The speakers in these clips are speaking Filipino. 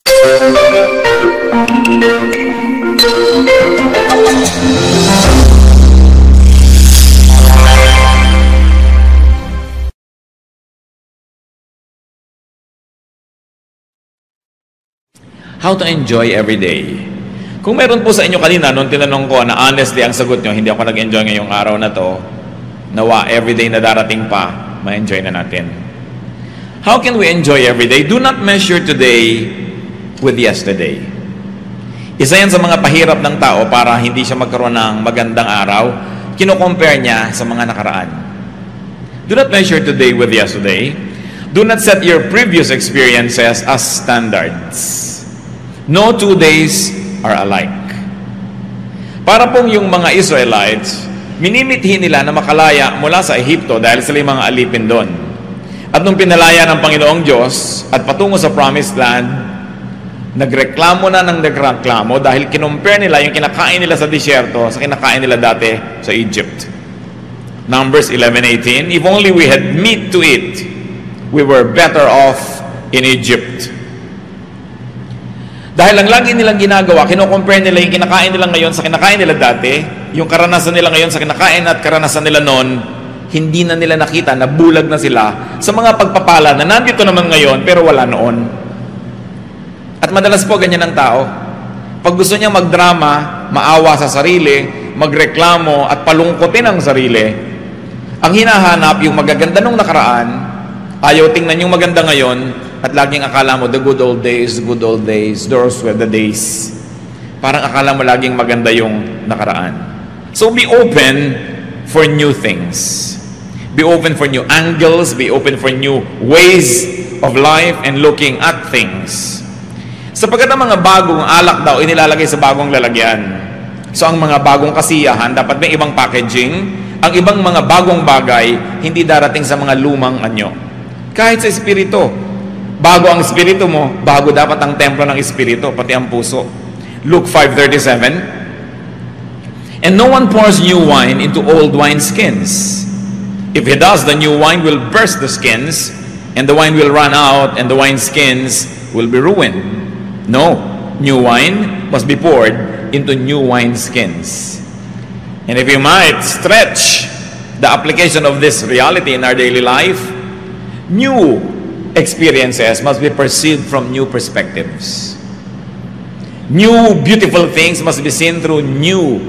How to enjoy every day. Kung meron po sa inyo kanina, nung tinanong ko na honestly ang sagot nyo, hindi ako nag-enjoy ngayong araw na to, nawa everyday na darating pa, ma-enjoy na natin. How can we enjoy every day? Do not measure today with yesterday. Isa yan sa mga pahirap ng tao para hindi siya magkaroon ng magandang araw, kino-compare niya sa mga nakaraan. Do not measure today with yesterday. Do not set your previous experiences as standards. No 2 days are alike. Para pong yung mga Israelites, minimithi nila na makalaya mula sa Ehipto dahil sila yung mga alipin doon. At nung pinalaya ng Panginoong Diyos at patungo sa Promised Land, nagreklamo na ng nagreklamo dahil kinumpare nila yung kinakain nila sa disyerto sa kinakain nila dati sa Egypt. Numbers 11:18, if only we had meat to eat, we were better off in Egypt. Dahil ang lagi nilang ginagawa, kino-compare nila yung kinakain nila ngayon sa kinakain nila dati, yung karanasan nila ngayon sa kinakain at karanasan nila noon, hindi na nila nakita na bulag na sila sa mga pagpapala na nandito naman ngayon pero wala noon. At madalas po ganyan ang tao. Pag gusto niya magdrama, maawa sa sarili, magreklamo at palungkotin ang sarili, ang hinahanap yung magaganda nung nakaraan, ayaw tingnan yung maganda ngayon, at laging akala mo, the good old days, those were the days. Parang akala mo laging maganda yung nakaraan. So be open for new things. Be open for new angles, be open for new ways of life and looking at things. Sapagkat ang mga bagong alak daw, inilalagay sa bagong lalagyan. So ang mga bagong kasiyahan, dapat may ibang packaging. Ang ibang mga bagong bagay, hindi darating sa mga lumang anyo. Kahit sa espiritu, bago ang espiritu mo, bago dapat ang templo ng espiritu, pati ang puso. Luke 5:37. And no one pours new wine into old wineskins. If he does, the new wine will burst the skins, and the wine will run out, and the wineskins will be ruined. No, new wine must be poured into new wineskins. And if you might stretch the application of this reality in our daily life, new experiences must be perceived from new perspectives. New beautiful things must be seen through new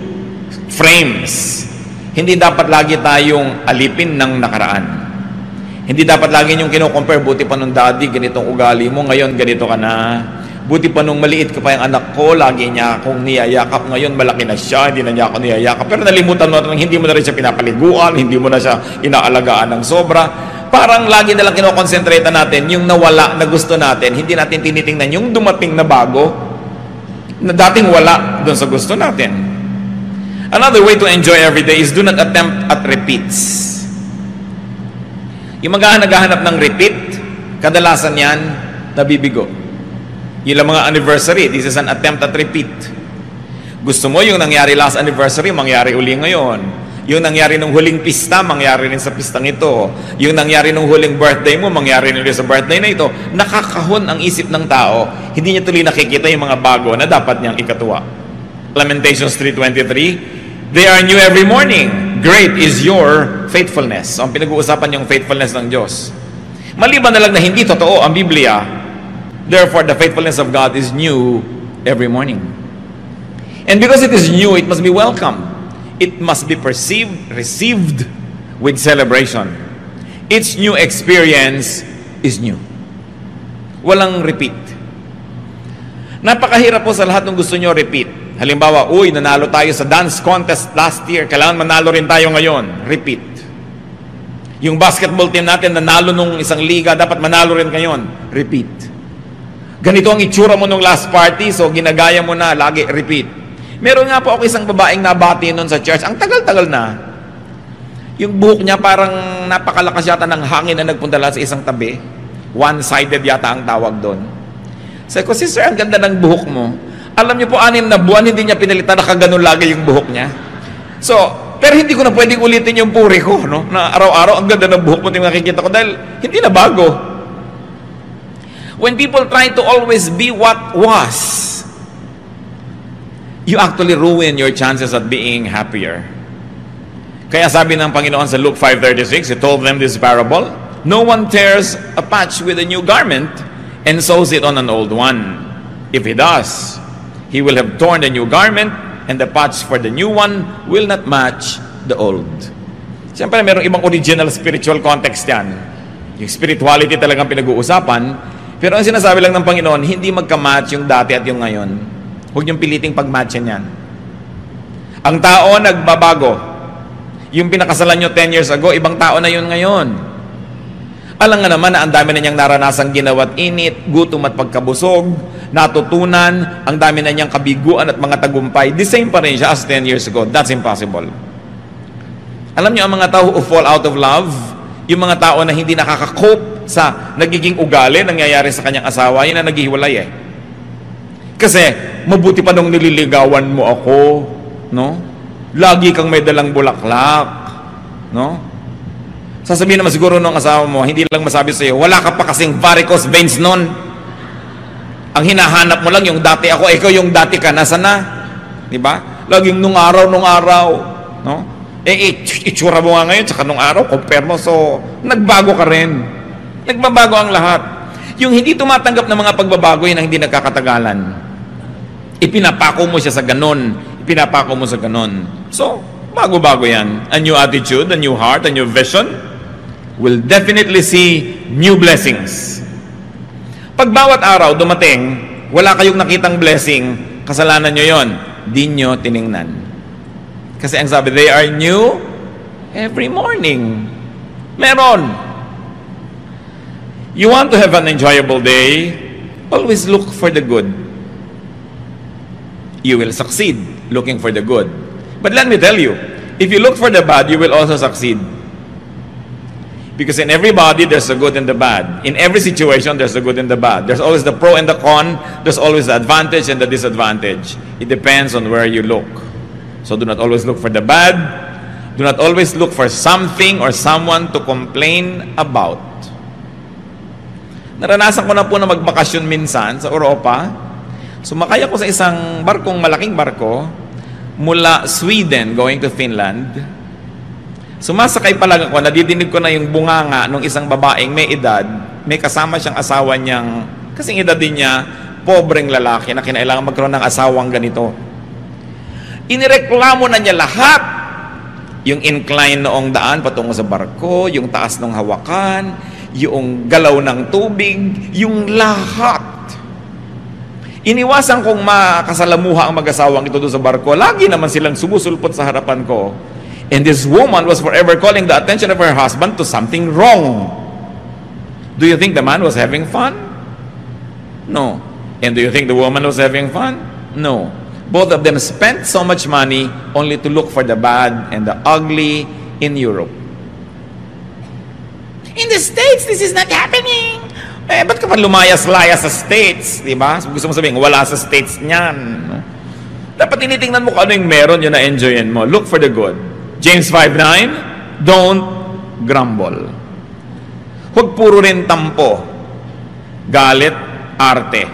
frames. Hindi dapat lagi tayong alipin ng nakaraan. Hindi dapat lagi yung kino-compare, buti pa nung daddy, ganitong ugali mo, ngayon ganito ka na. Buti pa nung maliit ka pa yung anak ko, lagi niya akong niyayakap, ngayon malaki na siya, hindi na niya ako niyayakap. Pero nalimutan mo, hindi mo na rin siya pinapaliguan, hindi mo na siya inaalagaan ng sobra. Parang lagi nalang kinokonsentrate natin yung nawala na gusto natin. Hindi natin tinitingnan yung dumating na bago na dating wala doon sa gusto natin. Another way to enjoy every day is do not attempt at repeats. Yung naghahanap ng repeat, kadalasan yan nabibigo. Yung mga anniversary, this is an attempt at repeat. Gusto mo yung nangyari last anniversary, mangyari uli ngayon. Yung nangyari nung huling pista, mangyari rin sa pistang ito. Yung nangyari nung huling birthday mo, mangyari rin sa birthday na ito. Nakakahon ang isip ng tao. Hindi niya tuloy nakikita yung mga bago na dapat niyang ikatuwa. Lamentations 3:23, they are new every morning. Great is your faithfulness. So, ang pinag-uusapan yung faithfulness ng Diyos. Maliban na lang na hindi totoo ang Biblia, therefore the faithfulness of God is new every morning. And because it is new, it must be welcome. It must be received with celebration. Each new experience is new. Walang repeat. Napakahirap po sa lahat ng gusto nyo repeat. Halimbawa, nanalo tayo sa dance contest last year, kailangan manalo rin tayo ngayon. Repeat. Yung basketball team natin, nanalo nung isang liga, dapat manalo rin ngayon. Repeat. Ganito ang itsura mo nung last party, so ginagaya mo na, lagi repeat. Meron nga po ako isang babaeng nabati noon sa church. Ang tagal-tagal na. Yung buhok niya parang napakalakas yata ng hangin na nagpunta lang sa isang tabi. One-sided yata ang tawag doon. Sabi ko, sister, ang ganda ng buhok mo. Alam niyo po, 6 na buwan, hindi niya pinalitan, nakaganon lagi yung buhok niya. So, pero hindi ko na pwedeng ulitin yung puri ko, no? Na araw-araw, ang ganda ng buhok mo, yung nakikita ko, dahil hindi na bago. When people try to always be what was, you actually ruin your chances at being happier. Kaya sabi ng Panginoon sa Luke 5:36, He told them this parable, no one tears a patch with a new garment and sews it on an old one. If he does, he will have torn the new garment, and the patch for the new one will not match the old. Siyempre, mayroong ibang original spiritual context yan. Yung spirituality talagang pinag-uusapan. Pero ang sinasabi lang ng Panginoon, hindi magka-match yung dati at yung ngayon. Huwag niyong piliting pag-matchin yan. Ang tao nagbabago. Yung pinakasalan nyo 10 years ago, ibang tao na yun ngayon. Alam nga naman na ang dami na niyang naranasang ginawa't init, gutom at pagkabusog, natutunan, ang dami na niyang kabiguan at mga tagumpay. The same pa rin siya as 10 years ago. That's impossible. Alam niyo, ang mga tao who fall out of love, yung mga tao na hindi nakaka-cope sa nagiging ugali, nangyayari sa kanyang asawa, yun na naghihiwalay eh. Kasi, mabuti pa nung nililigawan mo ako, no? Lagi kang may dalang bulaklak, no? Sasabihin naman siguro nung asawa mo, hindi lang masabi sa'yo, wala ka pa kasing varicose veins nun. Ang hinahanap mo lang yung dati ako, ikaw yung dati ka, nasa na? Diba? Laging nung araw, no? Itsura mo nga ngayon, tsaka nung araw, compare mo, so, nagbago ka rin. Nagbabago ang lahat. Yung hindi tumatanggap ng mga pagbabago, yun ang hindi nagkakatagalan. Ipinapako mo siya sa ganon. Ipinapako mo sa ganon. So, bago-bago yan. A new attitude, a new heart, a new vision will definitely see new blessings. Pag bawat araw dumating, wala kayong nakitang blessing, kasalanan nyo yon. Di nyo tiningnan. Kasi ang sabi, they are new every morning. Meron. You want to have an enjoyable day, always look for the good. You will succeed looking for the good. But let me tell you, if you look for the bad, you will also succeed. Because in everybody, there's the good and the bad. In every situation, there's the good and the bad. There's always the pro and the con. There's always the advantage and the disadvantage. It depends on where you look. So do not always look for the bad. Do not always look for something or someone to complain about. Naranasan ko na po na magbakasyon minsan sa Europa. Sumakay ako sa isang malaking barko, mula Sweden going to Finland. Sumasakay pa lang ako, nadidinig ko na yung bunganga ng isang babaeng may edad, may kasama siyang asawa niyang, kasing edad din niya, pobreng lalaki na kinailangan magkaroon ng asawang ganito. Inireklamo na niya lahat. Yung incline noong daan patungo sa barko, yung taas ng hawakan, yung galaw ng tubig, yung lahat. Iniwasan kong makasalamuha ang mag-asawang ito doon sa barko. Lagi naman silang sumusulpot sa harapan ko. And this woman was forever calling the attention of her husband to something wrong. Do you think the man was having fun? No. And do you think the woman was having fun? No. Both of them spent so much money only to look for the bad and the ugly in Europe. In the States, this is not happening. Ba't ka pa lumayas-layas sa States? Diba? Gusto mo sabihin, wala sa States niyan. No? Dapat tinitingnan mo kung ano yung meron, yun na enjoyin mo. Look for the good. James 5:9, don't grumble. Huwag puro rin tampo, galit, arte.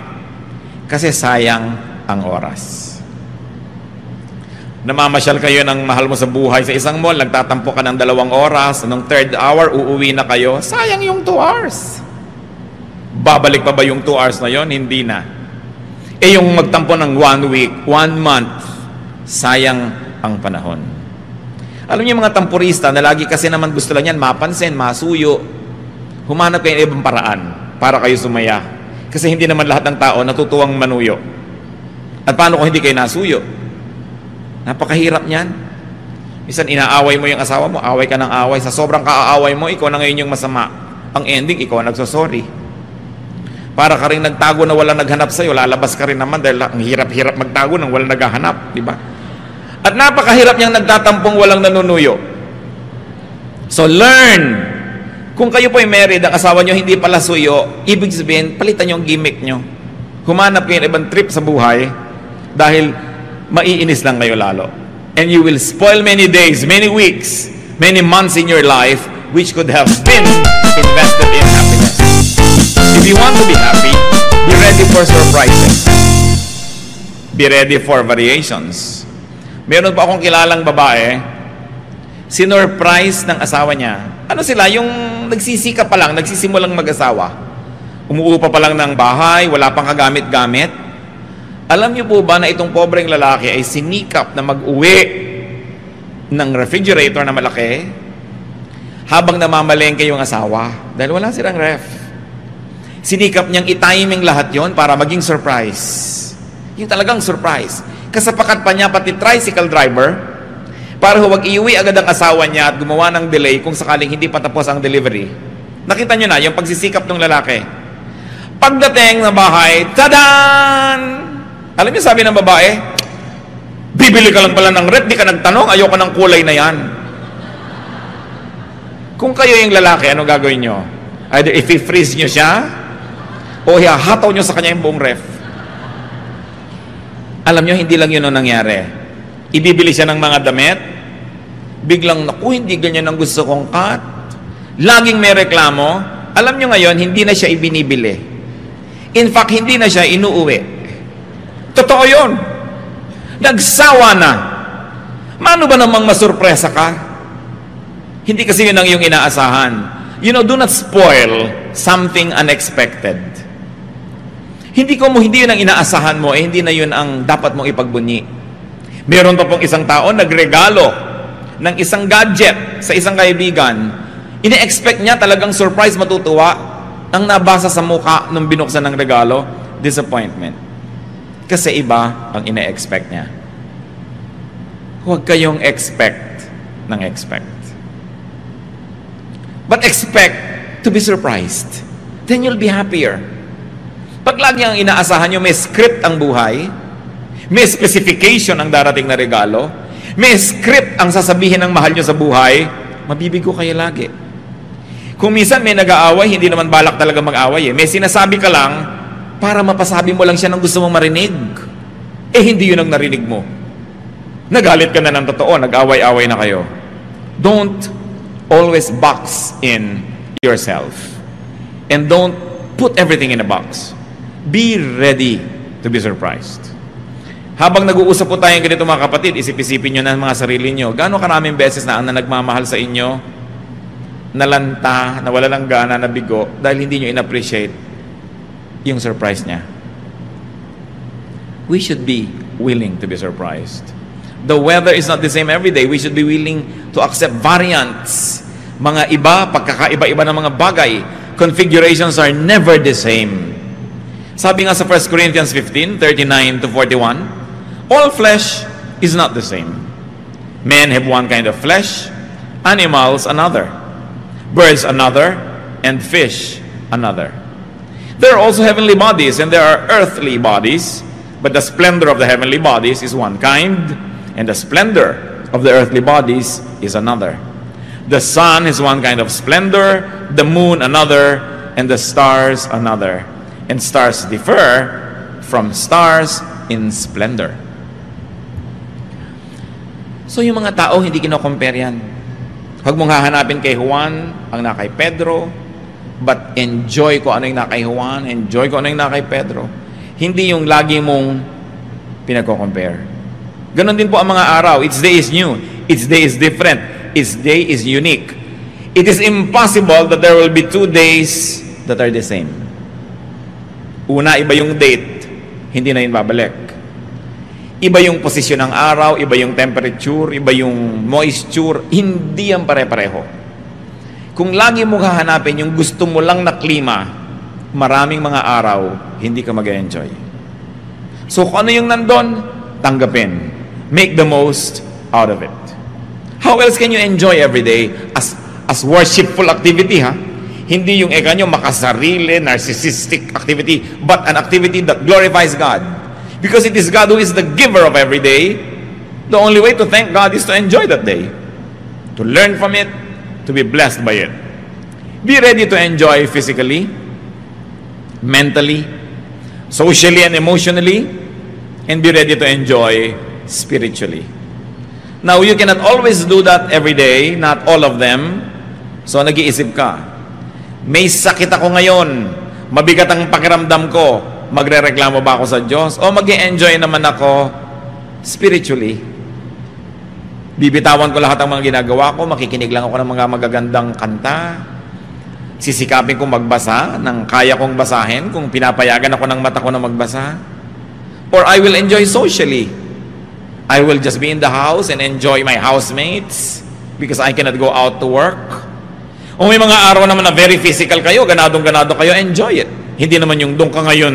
Kasi sayang ang oras. Namamasyal kayo ng mahal mo sa buhay sa isang mall, nagtatampo ka ng 2 oras, nung 3rd hour, uuwi na kayo, sayang yung 2 hours. Babalik pa ba yung 2 hours na yon? Hindi na. Yung magtampo ng 1 week, 1 month, sayang ang panahon. Alam niyo yung mga tampurista na lagi kasi naman gusto lang yan, mapansin, masuyo, humanap kayo ng ibang paraan para kayo sumaya. Kasi hindi naman lahat ng tao natutuwang manuyo. At paano kung hindi kayo nasuyo? Napakahirap niyan. Minsan inaaway mo yung asawa mo, away ka ng away. Sa sobrang kaaaway mo, ikaw na ngayon yung masama. Ang ending, ikaw nagsosorry. Para ka rin nagtago na walang naghanap sa'yo, lalabas ka rin naman dahil ang hirap-hirap magtago nang walang naghahanap, di ba? At napakahirap niyang nagtatampong walang nanunuyo. So learn. Kung kayo po ay married, ang asawa niyo hindi pala suyo, ibig sabihin, palitan niyo ang gimmick niyo. Humanap kayo ng ibang trip sa buhay dahil maiinis lang kayo lalo. And you will spoil many days, many weeks, many months in your life which could have been invested in happiness. If you want to be happy, for surprises. Be ready for variations. Meron pa akong kilalang babae, sinurprise ng asawa niya. Ano sila? Yung nagsisika pa lang, nagsisimulang mag-asawa. Umuupa pa lang ng bahay, wala pang kagamit-gamit. Alam niyo po ba na itong pobreng lalaki ay sinikap na mag-uwi ng refrigerator na malaki habang namamalengke yung asawa dahil wala silang ref. Sinikap niyang i-timing lahat yon para maging surprise. Yung talagang surprise. Kasapakat pa niya pati tricycle driver para huwag iuwi agad ang asawa niya at gumawa ng delay kung sakaling hindi pa tapos ang delivery. Nakita niyo na yung pagsisikap ng lalaki. Pagdating ng bahay, tadan! Alam niyo sabi ng babae, bibili ka lang pala ng rep, di ka nagtanong, ayoko ng kulay na yan. Kung kayo yung lalaki, ano gagawin niyo? Either i-freeze niyo siya o ihahataw niyo sa kanya yung buong ref. Alam niyo, hindi lang yun ang nangyari. Ibibili siya ng mga damit, biglang, naku, hindi ganyan ang gusto kong cut. Laging may reklamo. Alam niyo ngayon, hindi na siya ibinibili. In fact, hindi na siya inuuwi. Totoo yun. Nagsawa na. Mano ba namang masurpresa ka? Hindi kasi yun ang iyong inaasahan. You know, do not spoil something unexpected. Hindi yun ang inaasahan mo, hindi na yun ang dapat mong ipagbunyi. Meron pa pong isang tao nagregalo ng isang gadget sa isang kaibigan. Ine-expect niya talagang surprise, matutuwa. Ang nabasa sa mukha nung binuksan ng regalo, disappointment. Kasi iba ang ine-expect niya. Huwag kayong expect ng expect. But expect to be surprised. Then you'll be happier. Pag lagi ang inaasahan nyo, may script ang buhay, may specification ang darating na regalo, may script ang sasabihin ng mahal nyo sa buhay, mabibigo kayo lagi. Kung minsan may nag-aaway, hindi naman balak talaga mag-aaway. May sinasabi ka lang para mapasabi mo lang siya ng gusto mong marinig. Hindi yun ang narinig mo. Nagalit ka na ng totoo, nag-away-away na kayo. Don't always box in yourself. And don't put everything in a box. Be ready to be surprised. Habang nag-uusap po tayong ganito mga kapatid, isip-isipin nyo na mga sarili nyo, gaano karaming beses na ang nagmamahal sa inyo, nalanta, nawala ng gana, nabigo, dahil hindi nyo in-appreciate yung surprise niya. We should be willing to be surprised. The weather is not the same every day. We should be willing to accept variants. Mga iba, pagkakaiba-iba ng mga bagay, configurations are never the same. Sabi nga sa 1 Corinthians 15:39 to 41, all flesh is not the same. Men have one kind of flesh, animals another, birds another, and fish another. There are also heavenly bodies, and there are earthly bodies, but the splendor of the heavenly bodies is one kind, and the splendor of the earthly bodies is another. The sun is one kind of splendor, the moon another, and the stars another. And stars differ from stars in splendor. So yung mga tao, hindi kino-compare yan. Huwag mong hahanapin kay Juan ang na kay Pedro, but enjoy ko ano yung na kay Juan, enjoy ko ano yung na kay Pedro. Hindi yung lagi mong pinagko-compare. Ganon din po ang mga araw. Each day is new. Each day is different. Each day is unique. It is impossible that there will be 2 days that are the same. Una, iba yung date, hindi na yun babalik. Iba yung posisyon ng araw, iba yung temperature, iba yung moisture, hindi yan pare-pareho. Kung lagi mo hahanapin yung gusto mo lang na klima, maraming mga araw, hindi ka mag-enjoy. So kung ano yung nandun, tanggapin. Make the most out of it. How else can you enjoy every day as worshipful activity, ha? Hindi yung nyo makasarili, narcissistic activity, but an activity that glorifies God. Because it is God who is the giver of every day. The only way to thank God is to enjoy that day. To learn from it, to be blessed by it. Be ready to enjoy physically, mentally, socially and emotionally, and be ready to enjoy spiritually. Now, you cannot always do that every day, not all of them. So, nag-iisip ka, may sakit ako ngayon, mabigat ang pakiramdam ko, magrereklamo ba ako sa Diyos? O mag-e-enjoy naman ako spiritually? Bibitawan ko lahat ng mga ginagawa ko, makikinig lang ako ng mga magagandang kanta, sisikapin kong magbasa ng kaya kong basahin kung pinapayagan ako ng mata ko na magbasa. Or I will enjoy socially. I will just be in the house and enjoy my housemates because I cannot go out to work. O may mga araw naman na very physical kayo, ganadong-ganado kayo, enjoy it. Hindi naman yung doon ka ngayon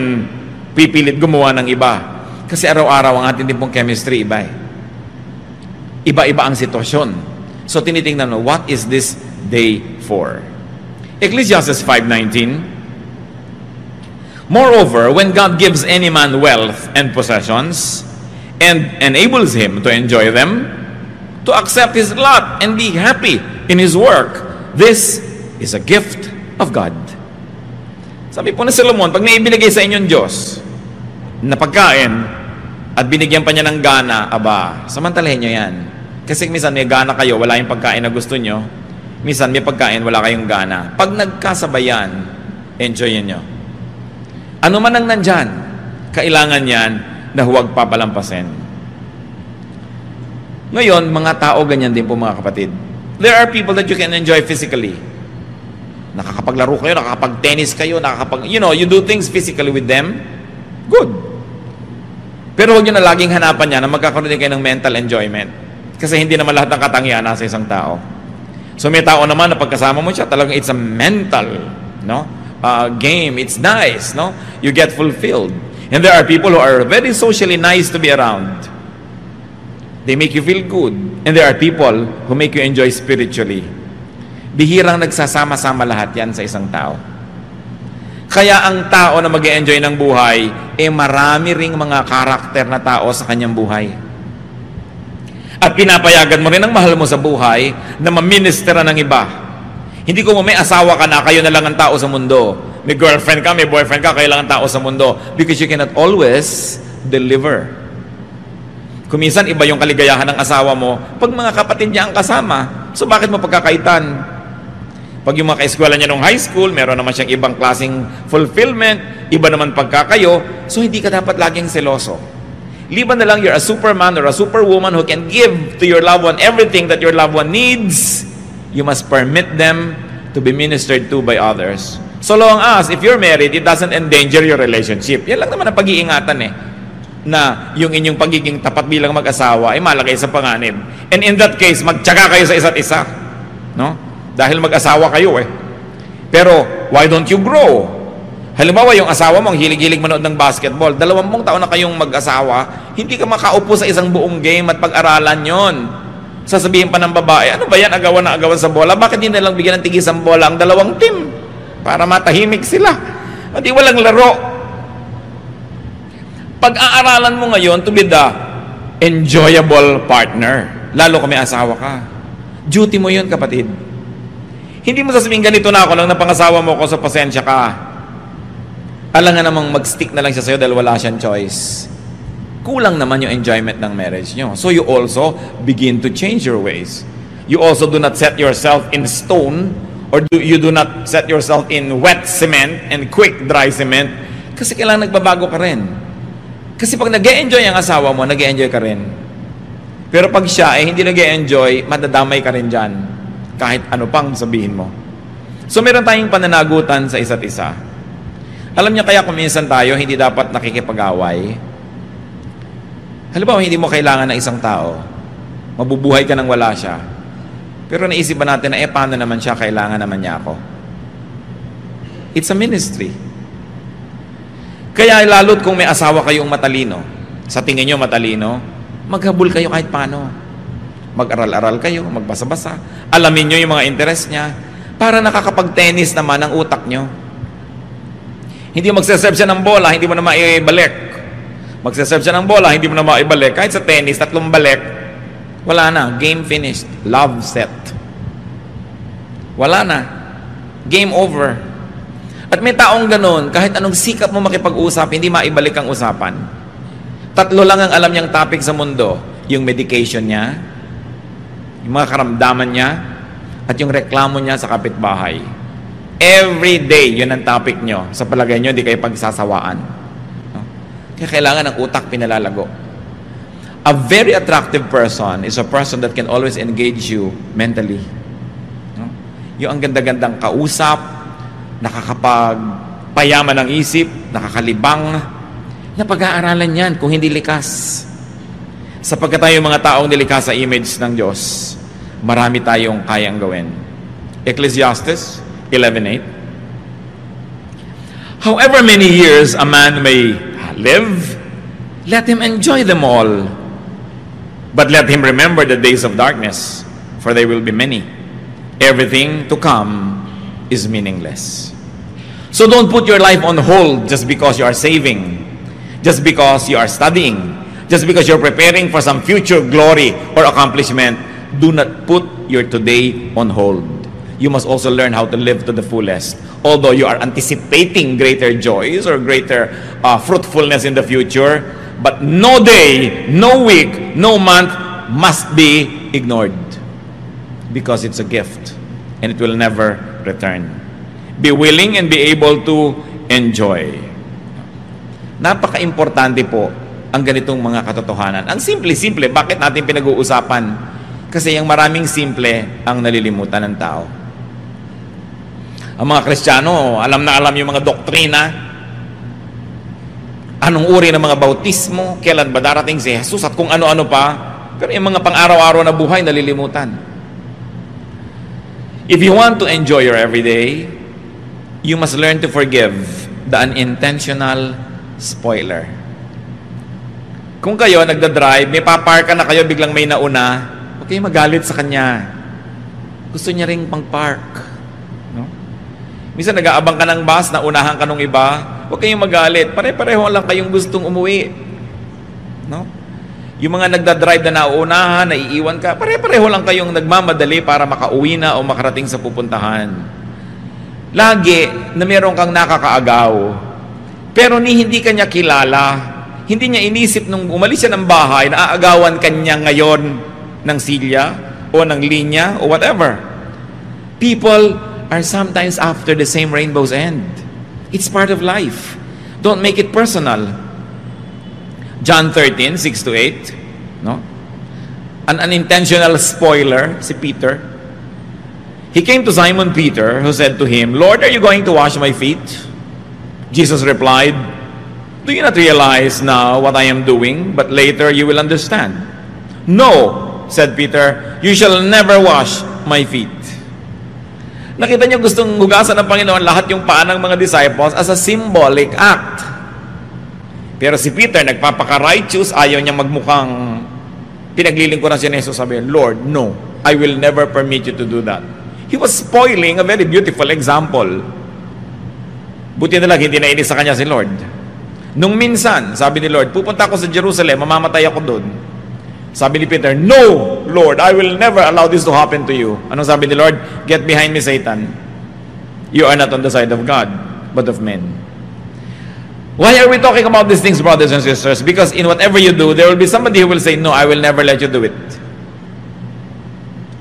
pipilit gumawa ng iba. Kasi araw-araw ang ating din pong chemistry iba eh. Iba-iba ang sitwasyon. So tinitingnan mo, what is this day for? Ecclesiastes 5:19. Moreover, when God gives any man wealth and possessions, and enables him to enjoy them, to accept his lot and be happy in his work, this is a gift of God. Sabi po ni Solomon, pag naibigay sa inyong Diyos na pagkain at binigyan pa niya ng gana, aba, samantalahin nyo yan. Kasi minsan may gana kayo, wala yung pagkain na gusto nyo. Minsan may pagkain, wala kayong gana. Pag nagkasabayan, enjoyin nyo. Ano man ang nandyan, kailangan yan na huwag papalampasin. Ngayon, mga tao ganyan din po mga kapatid. There are people that you can enjoy physically. Nakakapaglaro kayo, nakakapag-tennis kayo, you do things physically with them. Good. Pero huwag nyo na laging hanapan niya na magkakaroon din kayo ng mental enjoyment. Kasi hindi naman lahat ng katangian nasa isang tao. So may tao naman na pagkasama mo siya, talagang it's a mental game. It's nice. You get fulfilled. And there are people who are very socially nice to be around. They make you feel good. And there are people who make you enjoy spiritually. Bihirang nagsasama-sama lahat yan sa isang tao. Kaya ang tao na mag-e-enjoy ng buhay, marami ring mga karakter na tao sa kanyang buhay. At pinapayagan mo rin ang mahal mo sa buhay na maministera ng iba. Hindi ko may asawa ka na, kayo na lang ang tao sa mundo. May girlfriend ka, may boyfriend ka, kayo lang ang tao sa mundo. Because you cannot always deliver. Kuminsan, iba yung kaligayahan ng asawa mo pag mga kapatid niya ang kasama. So bakit mo pagkakaitan? Pag yung mga kaeskwela niya nung high school, meron naman siyang ibang klaseng fulfillment, iba naman pagkakayo, so hindi ka dapat laging seloso. Liban na lang you're a superman or a superwoman who can give to your loved one everything that your loved one needs, you must permit them to be ministered to by others. So long as, if you're married, it doesn't endanger your relationship. Yan lang naman ang pag-iingatan na yung inyong pagiging tapat bilang mag-asawa ay malagay sa panganib. And in that case, magtiyaga kayo sa isa't isa. Dahil mag-asawa kayo Pero, why don't you grow? Halimbawa, yung asawa mo, ang hilig-hilig manood ng basketball, 20 taon na kayong mag-asawa, hindi ka makaupo sa isang buong game at pag-aralan yon. Sasabihin pa ng babae, ano ba yan, agawan na agawan sa bola? Bakit hindi nalang bigyan ng tigisang bola ang dalawang team? Para matahimik sila. Hindi walang laro. Pag-aaralan mo ngayon to be the enjoyable partner, lalo kung may asawa ka. Duty mo yun, kapatid. Hindi mo sasabihin, ganito na ako lang na pangasawa mo ko, sa pasensya ka. Alam nga namang mag-stick na lang siya sa'yo dahil wala siyang choice. Kulang naman yung enjoyment ng marriage nyo. So you also begin to change your ways. You also do not set yourself in stone, or you do not set yourself in wet cement and quick dry cement, kasi kailangan nagbabago ka rin. Kasi pag nag-e-enjoy ang asawa mo, nag-e-enjoy ka rin. Pero pag siya hindi nag-e-enjoy, madadamay ka rin dyan. Kahit ano pang sabihin mo. So meron tayong pananagutan sa isa't isa. Alam niya kaya kung minsan tayo hindi dapat nakikipag-away. Halimbawa, hindi mo kailangan ng isang tao. Mabubuhay ka nang wala siya. Pero naisip ba natin na paano naman siya, kailangan naman niya ako? It's a ministry. Kaya lalo't kung may asawa kayong matalino, sa tingin nyo matalino, maghabol kayo kahit paano. Mag-aral-aral kayo, magbasa-basa. Alamin nyo yung mga interest niya para nakakapag-tennis naman ang utak nyo. Hindi magsaserve siya ng bola, hindi mo na maibalik. Magsaserve siya ng bola, hindi mo na maibalik. Kahit sa tennis, 3 balik, wala na. Game finished. Love set. Wala na. Game over. At may taong ganun, kahit anong sikap mo makipag-usap, hindi maibalik ang usapan. 3 lang ang alam niyang topic sa mundo. Yung medication niya, yung mga karamdaman niya, at yung reklamo niya sa kapitbahay. Every day, yun ang topic nyo. Sa palagay nyo, hindi kayo pagsasawaan. Kaya kailangan ng utak pinalalago. A very attractive person is a person that can always engage you mentally. No? Yung ang ganda-gandang kausap, nakakapagpayaman ng isip, nakakalibang, napag-aaralan yan kung hindi likas. Sapagkat tayo mga taong nilikas sa image ng Diyos, marami tayong kayang gawin. Ecclesiastes 11:8. However many years a man may live, let him enjoy them all. But let him remember the days of darkness, for they will be many. Everything to come is meaningless. So don't put your life on hold just because you are saving, just because you are studying, just because you're preparing for some future glory or accomplishment. Do not put your today on hold. You must also learn how to live to the fullest. Although you are anticipating greater joys or greater fruitfulness in the future, but no day, no week, no month must be ignored, because it's a gift and it will never return. Be willing and be able to enjoy. Napaka-importante po ang ganitong mga katotohanan. Ang simple-simple, bakit natin pinag-uusapan? Kasi yung maraming simple ang nalilimutan ng tao. Ang mga Kristiyano, alam na alam yung mga doktrina. Anong uri ng mga bautismo, kailan ba darating si Jesus, at kung ano-ano pa. Pero yung mga pang-araw-araw na buhay, nalilimutan. If you want to enjoy your everyday, you must learn to forgive the unintentional spoiler. Kung kayo nagda-drive, may papark na kayo, biglang may nauna, huwag kayong magalit sa kanya. Gusto niya ring pang-park. No? Minsan nag-aabang ka ng bus, naunahan ka nung iba, huwag kayong magalit. Pare-pareho lang kayong gustong umuwi. No? Yung mga nagda-drive na nauunahan, naiiwan ka, pare-pareho lang kayong nagmamadali para makauwi na o makarating sa pupuntahan. Lagi na meron kang nakakaagaw, pero hindi ka niya kilala, hindi niya inisip nung umalis siya ng bahay, naaagawan ka niya ngayon ng silya o ng linya o whatever. People are sometimes after the same rainbow's end. It's part of life. Don't make it personal. John 13:6-8, no? An unintentional spoiler, si Peter. He came to Simon Peter, who said to him, "Lord, are you going to wash my feet?" Jesus replied, "Do you not realize now what I am doing, but later you will understand?" "No," said Peter, "you shall never wash my feet." Nakita niyo gustong hugasan ng Panginoon lahat yung paa ng mga disciples as a symbolic act. Pero si Peter, nagpapaka-righteous, ayaw niya magmukhang pinaglilingkuran siya ni Jesus, sabi, "Lord, no, I will never permit you to do that." He was spoiling a very beautiful example. Buti na lang, hindi nainis sa kanya si Lord. Nung minsan, sabi ni Lord, pupunta ako sa Jerusalem, mamamatay ako doon. Sabi ni Peter, "No, Lord, I will never allow this to happen to you." Anong sabi ni Lord? "Get behind me, Satan. You are not on the side of God, but of men." Why are we talking about these things, brothers and sisters? Because in whatever you do, there will be somebody who will say, "No, I will never let you do it."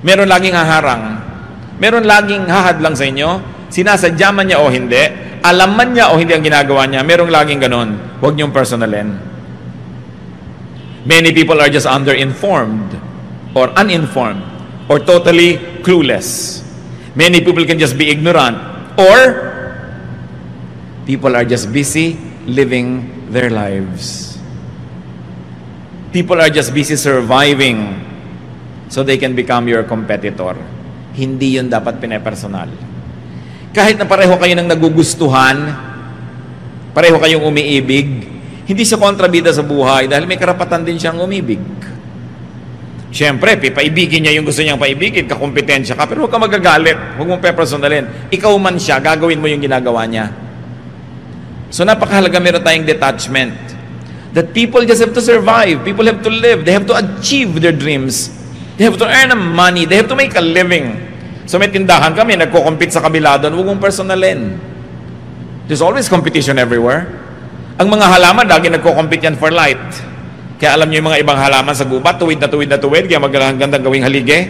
Meron laging haharang. Meron laging hahadlang sa inyo. Sinasadya man niya o hindi, alam man niya o hindi ang ginagawa niya, merong laging ganon. Huwag niyong personalin. Many people are just underinformed or uninformed or totally clueless. Many people can just be ignorant, or people are just busy living their lives. People are just busy surviving so they can become your competitor. Hindi yun dapat pinepersonal. Kahit na pareho kayo ng nagugustuhan, pareho kayong umiibig, hindi siya kontrabida sa buhay dahil may karapatan din siyang umibig. Siyempre, paibigin niya yung gusto niyang paibigin, kakompetensya ka, pero huwag ka magagalit, huwag mong pepersonalin. Ikaw man siya, gagawin mo yung ginagawa niya. So napakahalaga meron tayong detachment. That people just have to survive, people have to live, they have to achieve their dreams, they have to earn money, they have to make a living. So may tindahan kami, nagko-compete sa kabila doon, huwag mong personalin. There's always competition everywhere. Ang mga halaman, lagi nagko-compete yan for light. Kaya alam niyo yung mga ibang halaman sa gubat, tuwid na tuwid na tuwid, kaya magandang gawing halige.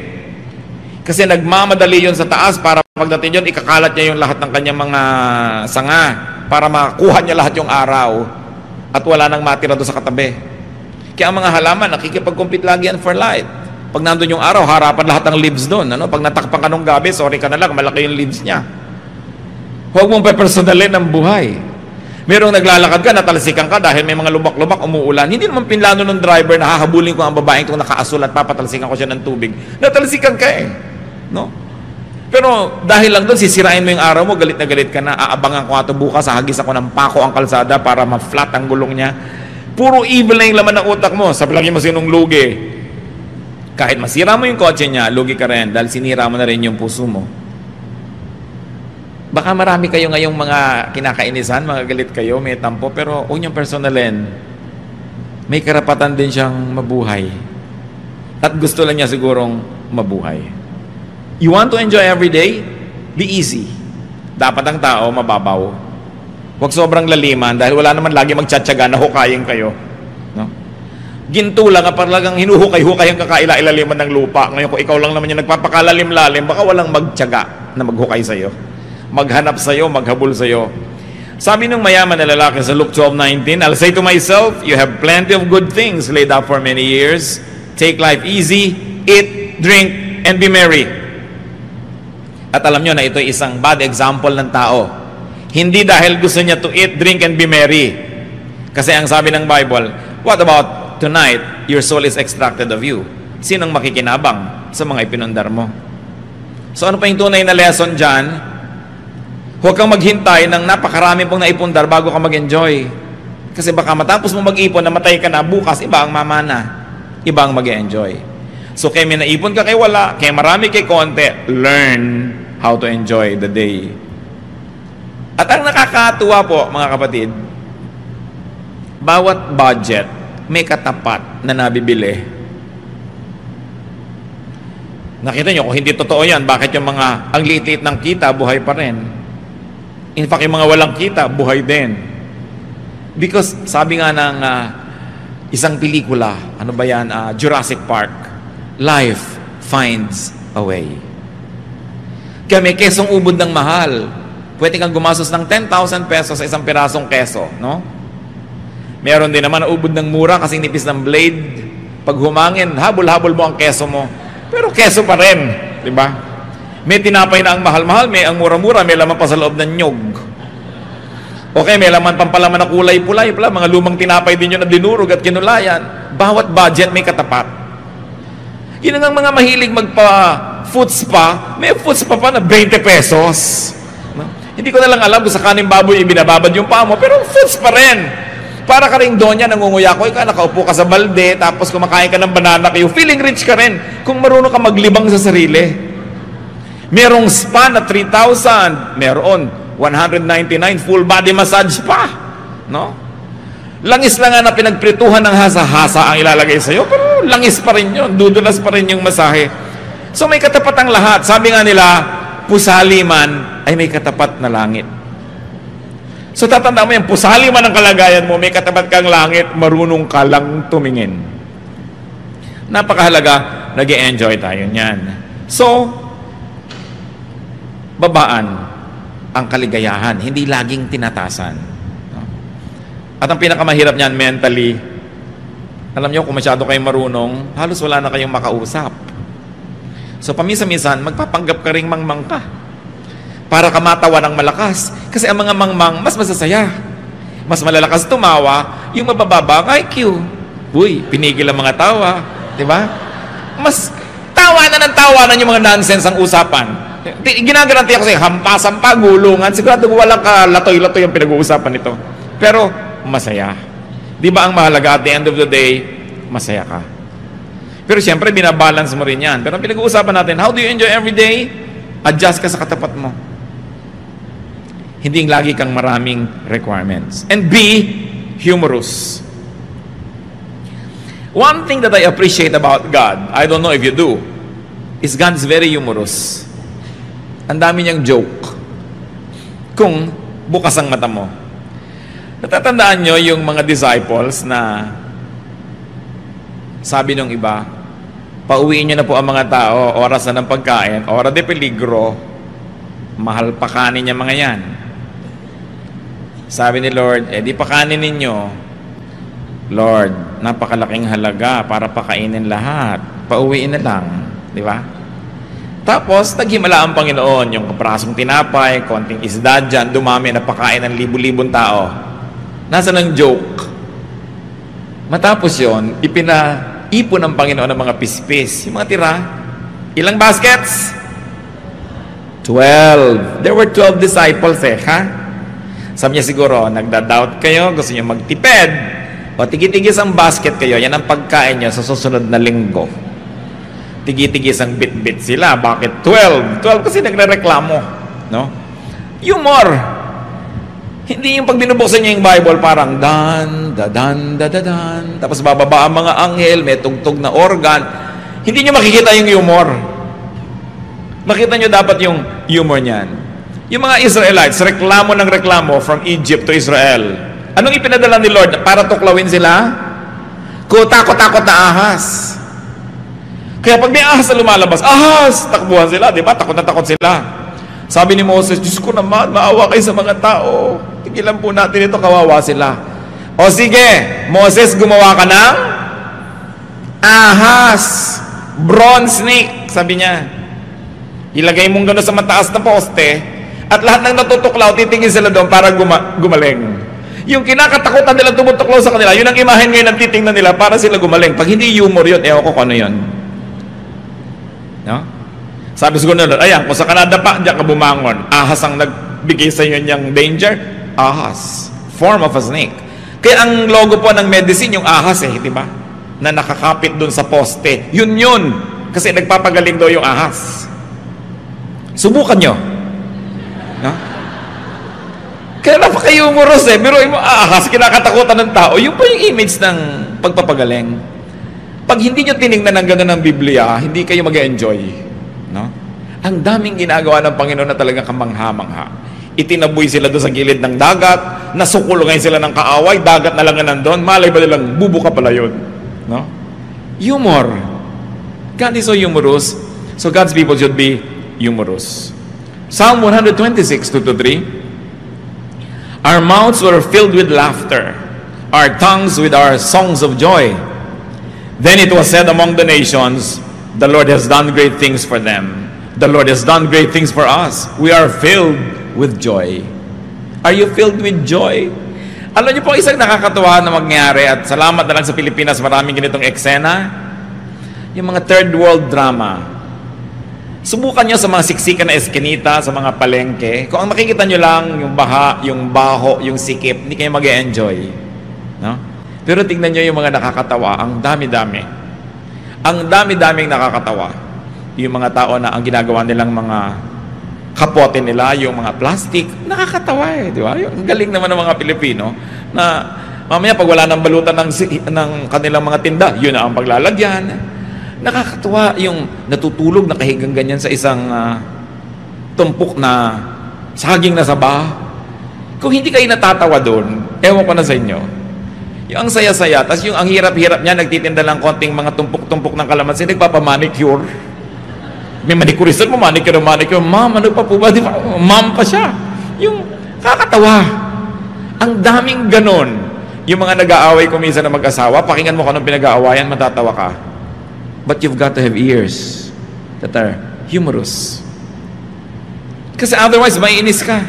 Kasi nagmamadali yun sa taas para pagdating yun, ikakalat niya yung lahat ng kanyang mga sanga para makuha niya lahat yung araw. at wala nang matira doon sa katabi. Kaya ang mga halaman, nakikipag-compete lagi yan for light. Pag nandun yung araw, harapan lahat ng leaves doon. Ano? Pag natakpan ka nung gabi, sorry ka na lang, malaki yung leaves niya. Huwag mong pepersonalin ang buhay. Merong naglalakad ka, natalsikan ka dahil may mga lubak-lubak, umuulan. Hindi naman pinlano ng driver na hahabulin ko ang babaeng itong nakaasul at papatalsikan ko siya ng tubig. Natalsikan ka eh. No? Pero dahil lang doon, sisirain mo yung araw mo, galit na galit ka na, aabangan ko ato bukas, hahagis ako ng pako ang kalsada para ma-flat ang gulong niya. Puro evil na yung laman ng utak mo. Sabi lang mo sinong lugi. Kahit masira mo yung kotse niya, lugi ka rin dahil sinira mo na rin yung puso mo. Baka marami kayo ngayong mga kinakainisan, mga galit kayo, may tampo, pero huwag niyong personalin. May karapatan din siyang mabuhay. At gusto lang niya sigurong mabuhay. You want to enjoy every day? Be easy. Dapat ang tao mababaw. Huwag sobrang laliman dahil wala naman lagi magtsatsaga na hukayin kayo. No? Ginto lang, parang hinuhukay-hukay ang kakaila-ilaliman ng lupa. Ngayon kung ikaw lang naman yung nagpapakalalim-lalim, baka walang magtsaga na maghukay sa'yo. Maghanap sa'yo, maghabol sa'yo. Sabi ng mayaman na lalaki sa Luke 12:19, I'll say to myself, you have plenty of good things laid up for many years. Take life easy, eat, drink, and be merry. At alam nyo na ito ay isang bad example ng tao. Hindi dahil gusto niya to eat, drink, and be merry. Kasi ang sabi ng Bible, what about tonight, your soul is extracted of you? Sinong makikinabang sa mga ipinundar mo? So ano pa yung tunay na lesson dyan? Huwag kang maghintay ng napakarami pong naipundar bago ka mag-enjoy. Kasi baka matapos mo mag-ipon, namatay ka na, bukas iba ang mamana. Iba ang mag-enjoy. So kaya may naipon ka kay wala, kaya marami kay konti, learn how to enjoy the day. At ang nakakatuwa po, mga kapatid, bawat budget may katapat na nabibili. Nakita nyo, kung hindi totoo yan, bakit yung mga ang liit-liit ng kita, buhay pa rin? In fact, yung mga walang kita, buhay din. Because, sabi nga ng isang pelikula, ano ba yan, Jurassic Park, life finds a way. Kaya may kesong ubod ng mahal. Pwede kang gumastos ng 10,000 pesos sa isang pirasong keso, no? Meron din naman na ubod ng mura kasi nipis ng blade. Pag humangin, habol-habol mo ang keso mo. Pero keso pa rin, di ba? May tinapay na ang mahal-mahal, may ang mura-mura, may laman pa sa loob ng nyog. Okay, may laman pampalaman na kulay-pulay pala, mga lumang tinapay din yun na dinurog at kinulayan. Bawat budget may katapat. Yun ang mga mahilig magpa-foot spa, may foot spa pa na 20 pesos. No? Hindi ko na lang alam kung sa kaning baboy ibinababad yung paa mo, pero foot spa rin. Para ka rin doon yan, nangunguya ko, ikaw nakaupo ka sa balde, tapos kumakain ka ng banana kayo, feeling rich ka rin kung marunong ka maglibang sa sarili. Merong spa na 3,000, meron 199 full body massage pa, no? Langis lang nga na pinagprituhan ng hasa-hasa ang ilalagay sa'yo, pero langis pa rin yun, dudulas pa rin yung masahe. So may katapat ang lahat. Sabi nga nila, pusali man ay may katapat na langit. So tatanda mo yan, pusali man ang kalagayan mo, may katapat kang langit, marunong ka lang tumingin. Napakahalaga, nag-e-enjoy tayo niyan. So, babaan ang kaligayahan, hindi laging tinatasan. At ang pinakamahirap niyan mentally, alam niyo kung masyado kayong marunong, halos wala na kayong makausap. So paminsan-minsan, magpapanggap ka ring mangmang ka para ka matawa ng malakas. Kasi ang mga mangmang, mas masasaya. Mas malalakas tumawa, yung mabababa ang IQ. Uy, pinigil ang mga tawa. Diba? Mas tawa na yung mga nonsense ang usapan. Ginagaranti ako sa'yo, hampas-hampa, gulungan. Sigurado walang kalatoy-latoy ang pinag-uusapan nito. Pero, masaya. Di ba ang mahalaga at the end of the day, masaya ka. Pero siyempre, binabalance mo rin yan. Pero ang pinag-uusapan natin, how do you enjoy every day? Adjust ka sa katapat mo. Hindi lagi kang maraming requirements. And be humorous. One thing that I appreciate about God, I don't know if you do, is God's very humorous. Ang dami niyang joke. Kung bukas ang mata mo. Natatandaan nyo yung mga disciples na sabi nung iba, pauwiin nyo na po ang mga tao, oras na ng pagkain, oras de peligro, mahal pa kanin niya mga yan. Sabi ni Lord, di pa kanin ninyo, Lord, napakalaking halaga para pakainin lahat. Pauwiin na lang. Di ba? Tapos, naghimala ang Panginoon. Yung kaprasong tinapay, konting isda dyan, dumami, napakain ng libu-libong tao. Nasaan ang joke? Matapos yon, ipinaipon ng Panginoon ng mga pispis. Yung mga tira, ilang baskets? 12. There were 12 disciples ha? Sabi niya siguro, nagda-doubt kayo, gusto niyo magtipid. O tigi-tigis ang basket kayo, yan ang pagkain niyo sa susunod na linggo. Tigi-tigis ang bit-bit sila. Bakit 12? 12 kasi nagre-reklamo. No? Humor. Hindi yung pag binubuksan niyo yung Bible, parang dan, dadan, dadadan. Tapos bababa ang mga anghel, may tugtog na organ. Hindi niyo makikita yung humor. Makita nyo dapat yung humor niyan. Yung mga Israelites, reklamo ng reklamo from Egypt to Israel. Anong ipinadala ni Lord? Para tuklawin sila? Takot-takot na ahas. Kaya pag may ahas na lumalabas, ahas! Takbuhan sila, di ba? Takot na takot sila. Sabi ni Moses, Diyos ko naman, maawa kayo sa mga tao. Tigilan po natin ito, kawawa sila. O sige, Moses, gumawa ka ng ahas. Bronze snake, sabi niya. Ilagay mong gano'n sa mataas na poste at lahat ng natutuklaw, titingin sila doon para gumaling. Yung kinakatakutan nila tumutuklaw sa kanila, yun ang imahen ngayon ang titingnan nila para sila gumaling. Pag hindi humor yun, ewan ko kung ano yun. No? Sabi siguro nila, ayan, kung sa Canada pa, diyan ka bumangon. Ahas ang nagbigay sa inyo niyang danger. Ahas. Form of a snake. Kaya ang logo po ng medicine, yung ahas di ba? Na nakakapit doon sa poste. Yun. Kasi nagpapagaling daw yung ahas. Subukan nyo. No? Kaya napaka-humorous Biruin mo, ahas, kinakatakutan ng tao. Yun po yung image ng pagpapagaling. Pag hindi nyo tinignan ng gano'n ng Biblia, hindi kayo mag-enjoy. No? Ang daming ginagawa ng Panginoon na talagang kamangha-mangha. Itinaboy sila doon sa gilid ng dagat, nasukulungan sila ng kaaway, dagat na lang nandun, malay ba nilang bubuka pala yun. No? Humor. God is so humorous, so God's people should be humorous. Psalm 126, 2-3. Our mouths were filled with laughter, our tongues with our songs of joy. Then it was said among the nations, the Lord has done great things for them. The Lord has done great things for us. We are filled with joy. Are you filled with joy? Alam niyo po, isang nakakatuwa na mangyari, at salamat na lang sa Pilipinas, maraming ganitong eksena, yung mga third world drama. Subukan nyo sa mga siksikan na eskinita, sa mga palengke. Kung ang makikita nyo lang, yung baha, yung baho, yung sikip, hindi kayo mag-e-enjoy. No? Pero tingnan nyo yung mga nakakatawa, ang dami-dami. Ang dami-daming nakakatawa. Yung mga tao na ang ginagawa nilang mga kapote nila, yung mga plastic, nakakatawa di ba? Yung galing naman ng mga Pilipino na mamaya pag wala ng balutan ng kanilang mga tinda, yun na ang paglalagyan. Nakakatuwa yung natutulog na kahigang ganyan sa isang tumpok na saging na saba. Kung hindi kayo natatawa doon, ewan ko na sa inyo. Yung ang saya-saya, tas yung ang hirap-hirap niya, nagtitinda lang konting mga tumpok-tumpok ng kalamansi, nagpapamanicure. May manicurista mo, manicure. Ma'am, ano pa po ba? Di ba? Ma'am pa siya. Yung kakatawa. Ang daming ganon. Yung mga nag-aaway ko minsan na mag-asawa, pakinggan mo kung anong pinag-aawayan, matatawa ka. But you've got to have ears that are humorous. Kasi otherwise, maiinis ka.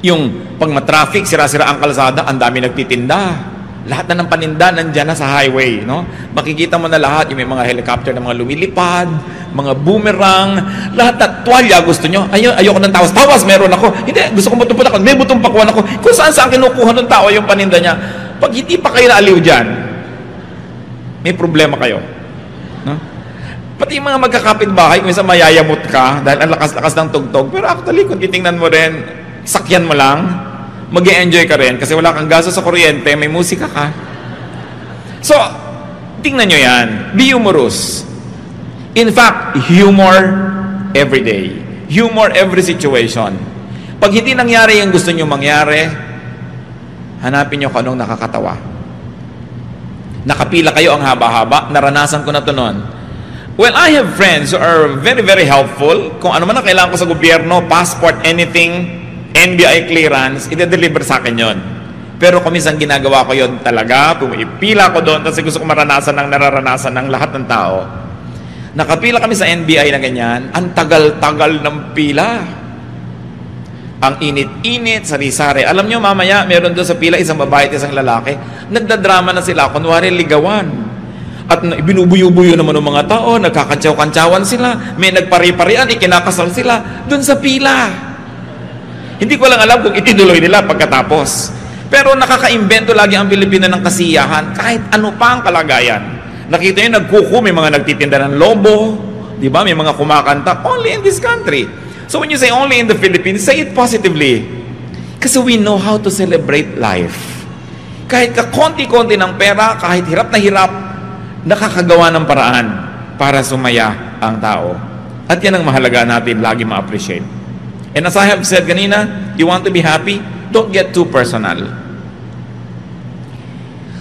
Yung pag matraffic, sira-sira ang kalsada, ang dami nagtitinda. Lahat na ng paninda nandyan na sa highway. No? Makikita mo na lahat, yung may mga helicopter na mga lumilipad, mga boomerang, lahat na tuwalya gusto nyo. Ayoko ng tawas. Tawas, meron ako. Hindi, gusto kong butong ako. May butong pakuan ako. Kung saan kinukuha ng tao yung paninda niya. Pag hindi pa kayo naaliw dyan, may problema kayo. No? Pati yung mga magkakapit-bahay, kung minsan mayayamot ka dahil ang lakas-lakas ng tugtog. Pero actually, kung titingnan mo rin, sakyan mo lang, mag-e-enjoy ka rin kasi wala kang gasto sa kuryente, may musika ka. So, tingnan nyo yan. Be humorous. In fact, humor every day. Humor every situation. Pag hindi nangyari yung gusto nyo mangyari, hanapin nyo kung anong nakakatawa. Nakapila kayo ang haba-haba, naranasan ko na to noon. Well, I have friends who are very, very helpful. Kung ano man ang kailangan ko sa gobyerno, passport, anything, NBI clearance, ide-deliver sa akin yon. Pero kung minsan ginagawa ko yon talaga, pumipila ko doon kasi gusto ko maranasan ng nararanasan ng lahat ng tao. Nakapila kami sa NBI na ganyan, ang tagal-tagal ng pila. Ang init-init, sari-sari. Alam nyo, mamaya, meron doon sa pila, isang babae at isang lalaki. Nagdadrama na sila, kunwari ligawan. At binubuyo-buyo naman ng mga tao, nagkakantsaw-kantsawan sila, may nagpari-parian, ikinakasal sila, doon sa pila. Hindi ko lang alam kung itinuloy nila pagkatapos. Pero nakaka-imbento lagi ang Pilipino ng kasiyahan, kahit ano pa ang kalagayan. Nakita nyo, nagkuku, may mga nagtitinda ng lobo, di ba? May mga kumakanta, only in this country. So when you say only in the Philippines, say it positively. Kasi we know how to celebrate life. Kahit kakonti-konti ng pera, kahit hirap na hirap, nakakagawa ng paraan para sumaya ang tao. At yan ang mahalaga natin lagi ma-appreciate. And as I have said kanina, you want to be happy? Don't get too personal.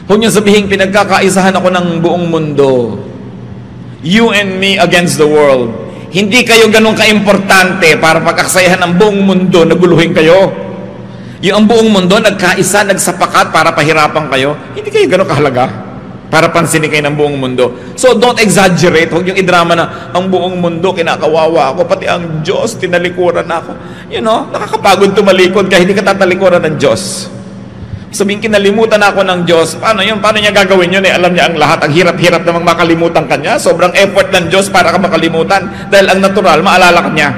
Huwag niyo sabihin, pinagkakaisahan ako ng buong mundo. You and me against the world. Hindi kayo ganun ka-importante para pagkakasayahan ng buong mundo, naguluhin kayo. Yung ang buong mundo, nagkaisa, nagsapakat para pahirapan kayo, hindi kayo ganun kahalaga para pansinin kayo ng buong mundo. So don't exaggerate. Huwag yung idrama na ang buong mundo, kinakawawa ako, pati ang Diyos, tinalikuran ako. You know, nakakapagod tumalikod kahit hindi ka tatalikuran ng Diyos. Sabihin, kinalimutan ako ng Diyos. Paano yun? Paano niya gagawin yun? Alam niya ang lahat. Ang hirap-hirap namang makalimutan ka niya. Sobrang effort ng Diyos para ka makalimutan. Dahil ang natural, maalala ka niya.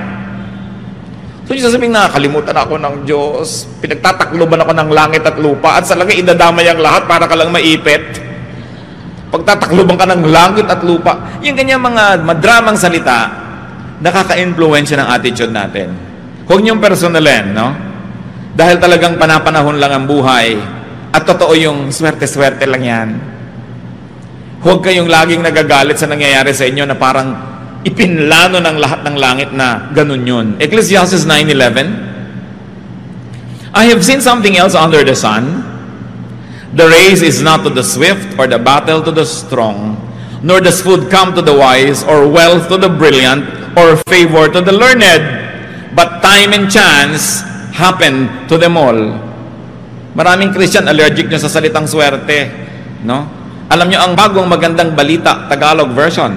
So yung sasabihin, nakakalimutan ako ng Diyos. Pinagtatakloban ako ng langit at lupa. At sa lagay, idadamay ang lahat para ka lang maipit. Pagtatakloban ka ng langit at lupa. Yung ganyan mga madramang salita, nakaka-influensya ng attitude natin. Huwag niyong personalin, no? Dahil talagang panapanahon lang ang buhay at totoo yung swerte-swerte lang yan. Huwag kayong laging nagagalit sa nangyayari sa inyo na parang ipinlano ng lahat ng langit na ganun yun. Ecclesiastes 9:11, I have seen something else under the sun. The race is not to the swift or the battle to the strong, nor does food come to the wise or wealth to the brilliant or favor to the learned, but time and chance happen to them all. Maraming Christian allergic nyo sa salitang swerte, no? Alam nyo ang bagong magandang balita, Tagalog version.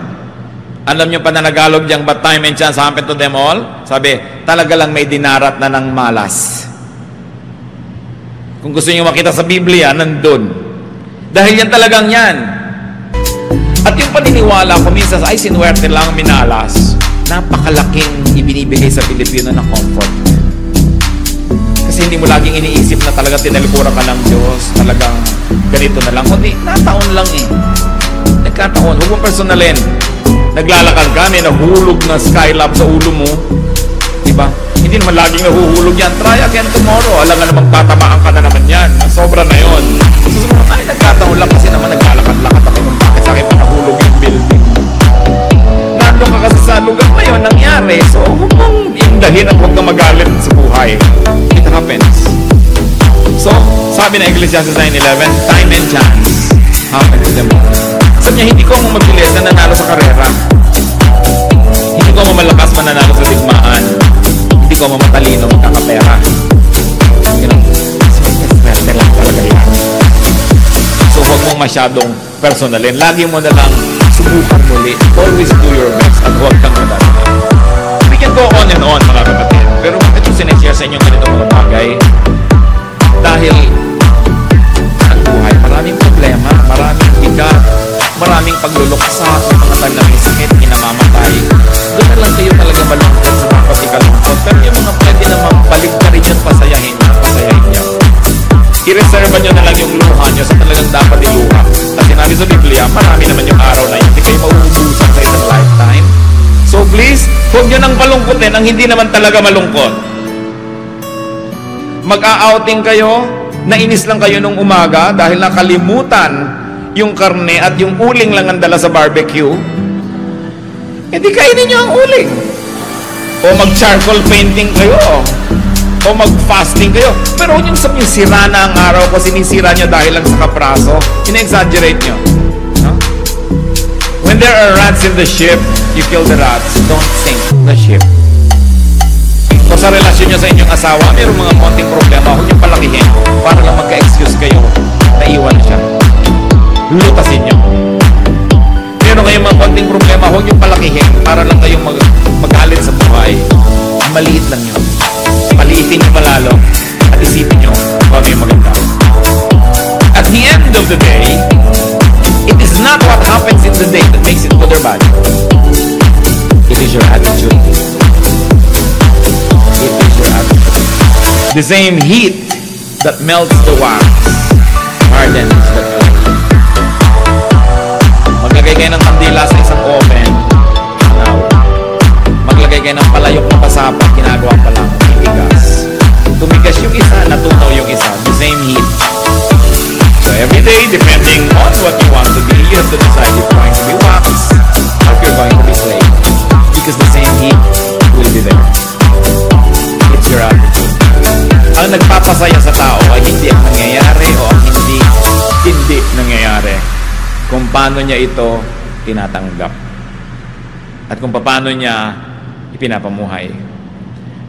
Alam nyo pa na Tagalog diyang, but time and chance happen to them all? Sabi, talaga lang may dinarat na ng malas. Kung gusto nyo makita sa Biblia, nandun. Dahil yan talagang yan. At yung paniniwala ko minsan, ay sinuwerte lang, minalas, napakalaking ibinibigay sa Pilipino na comfort. Kasi hindi mo laging iniisip na talagang tinalikuran ka ng Diyos, talagang ganito na lang. Kundi, nataon lang eh. Nagkataon, huwag mong personalin. Naglalakad ka, may nahulog na skylab sa ulo mo. Diba? Hindi naman laging nahuhulog yan. Try again tomorrow. Alam nga namang tatamaan ka na naman yan. Sobra na yun. Susunod, ay, nagkataon lang kasi naman naglalakad-lakad ako kung bakit sa akin pa nahulog yung building. Nandun ka kasi sa lugar na yun, nangyari. So, huwag mong indahin at huwag kang magalit sa buhay. It happens. So, sabi na Ecclesiastes 9:11, time and chance happen to them all. Sabi niya, hindi ko mo mabilis na nanalo sa karera. Hindi ko mo malakas mananalo sa digmaan. Hindi ko mo matalino magkakapera. Swerte lang talaga yan. So, huwag mong masyadong personalin. Lagi mo na lang subukan muli. Always do your best at huwag kang madali. We can go on and on, mga kapatid. Pero bakit yung sineshare sa inyo ganito mga bagay? Dahil ang buhay, maraming problema, maraming bigat, maraming pagluluksa, mga talaming sakit, inamamatay. Doon na lang kayo talaga malungkot sa mga patikalungkot. Pero yung mga pwede namang balik ka rin yun, pasayahin niya. I-reserve nyo na lang yung luha nyo sa talagang dapat iluha. Kasi sinabi sa Biblia, marami naman yung araw na hindi kayo mauubusan sa isang lifetime. So please, huwag nyo nang malungkotin ang hindi naman talaga malungkot. Mag-a-outing kayo, nainis lang kayo nung umaga dahil nakalimutan yung karne at yung uling lang ang dala sa barbecue. Hindi kainin nyo ang uling. O mag-charcoal painting kayo. O mag-fasting kayo. Pero huwag yung sabihin, sira na ang araw ko, sinisira nyo dahil lang sa kapraso. Ina-exaggerate nyo. No? When there are rats in the ship, you kill the rats. Don't sink the ship. O sa relasyon nyo sa inyong asawa, mayroong mga konting problema, huwag nyo palakihin para lang magka-excuse kayo. The same heat that melts the wax hardens the clay. Maglagay kayo ng kandila sa isang oven. Now, maglagay kayo ng palayok na pasapat, ginagawa pa lang, titigas. Tumigas yung isa, natunaw yung isa. The same heat. So every day, depending on what you want to be, you have to decide if you're going to be wax or if you're going to be clay. Because the same heat will be there. It's your attitude. Ang nagpapasaya sa tao ay hindi ang nangyayari o ang hindi nangyayari. Kung paano niya ito tinatanggap. At kung paano niya ipinapamuhay.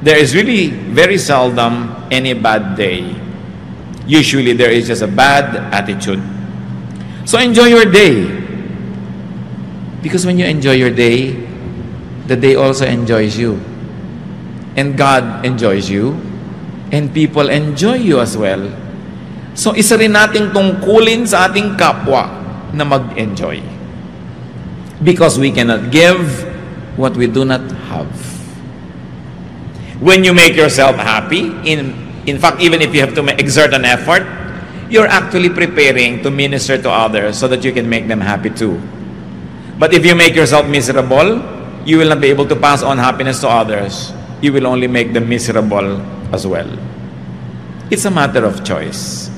There is really very seldom any bad day. Usually there is just a bad attitude. So enjoy your day. Because when you enjoy your day, the day also enjoys you. And God enjoys you. And people enjoy you as well. So isa rin nating tungkulin sa ating kapwa na mag-enjoy. Because we cannot give what we do not have. When you make yourself happy, in fact, even if you have to exert an effort, you're actually preparing to minister to others so that you can make them happy too. But if you make yourself miserable, you will not be able to pass on happiness to others. You will only make them miserable as well. It's a matter of choice.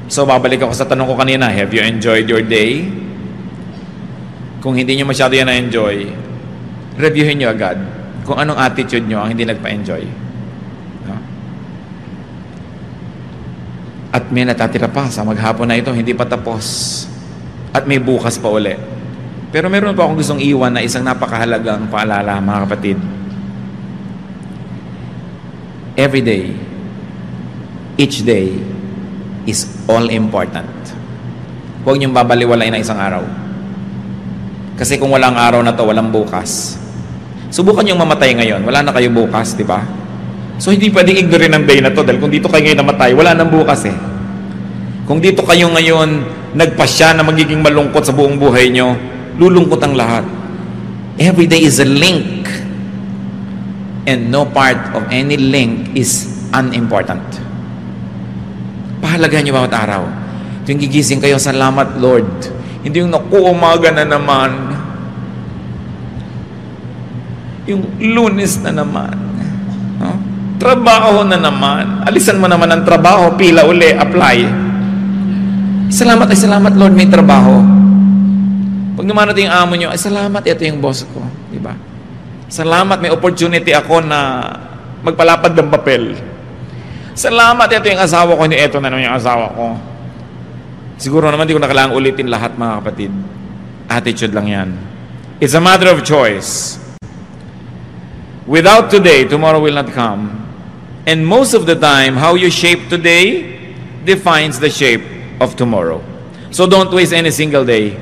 So, babalik ako sa tanong ko kanina, have you enjoyed your day? Kung hindi nyo masyado yan na-enjoy, reviewin nyo agad kung anong attitude nyo ang hindi nagpa-enjoy. No? At may natatira pa sa maghapon na ito, hindi pa tapos. At may bukas pa uli. Pero meron pa akong gustong iwan na isang napakahalagang paalala, mga kapatid. Every day, each day, is all important. Huwag niyong babaliwalain na isang araw. Kasi kung walang araw na to, walang bukas. Subukan niyong mamatay ngayon. Wala na kayo bukas, di ba? So, hindi pwedeng ignorin ang day na to dahil kung dito kayo ngayon namatay, wala nang bukas eh. Kung dito kayo ngayon nagpasya na magiging malungkot sa buong buhay niyo, lulungkot ang lahat. Every day is a link. And no part of any link is unimportant. Pahalagahan niyo bawat araw. Tuwing gigising kayo, salamat Lord. Hindi yung naku, umaga na naman. Yung Lunes na naman. No? Trabaho na naman. Alisan mo naman ang trabaho, pila uli, apply. Salamat Lord, may trabaho. Pag dumarating yung amo nyo, ay salamat, ito yung boss ko. Diba? Salamat, may opportunity ako na magpalapad ng papel. Salamat, ito yung asawa ko, hindi ito na naman yung asawa ko. Siguro naman, di ko na kailangang ulitin lahat, mga kapatid. Attitude lang yan. It's a matter of choice. Without today, tomorrow will not come. And most of the time, how you shape today defines the shape of tomorrow. So don't waste any single day.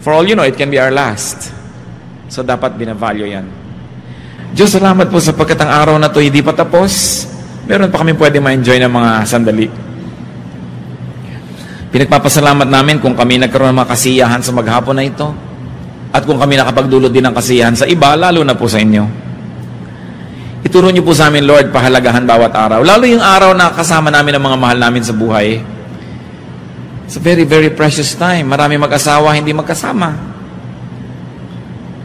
For all you know, it can be our last. So dapat binavalue yan. Diyos, salamat po sapagkat ang araw na to hindi pa tapos. Meron pa kami pwede ma-enjoy ng mga sandali. Pinagpapasalamat namin kung kami nagkaroon ng mga kasiyahan sa maghapon na ito. At kung kami nakapagdulot din ng kasiyahan sa iba, lalo na po sa inyo. Ituro niyo po sa amin, Lord, pahalagahan bawat araw. Lalo yung araw na kasama namin ang mga mahal namin sa buhay. It's a very, very precious time. Marami mag-asawa, hindi magkasama.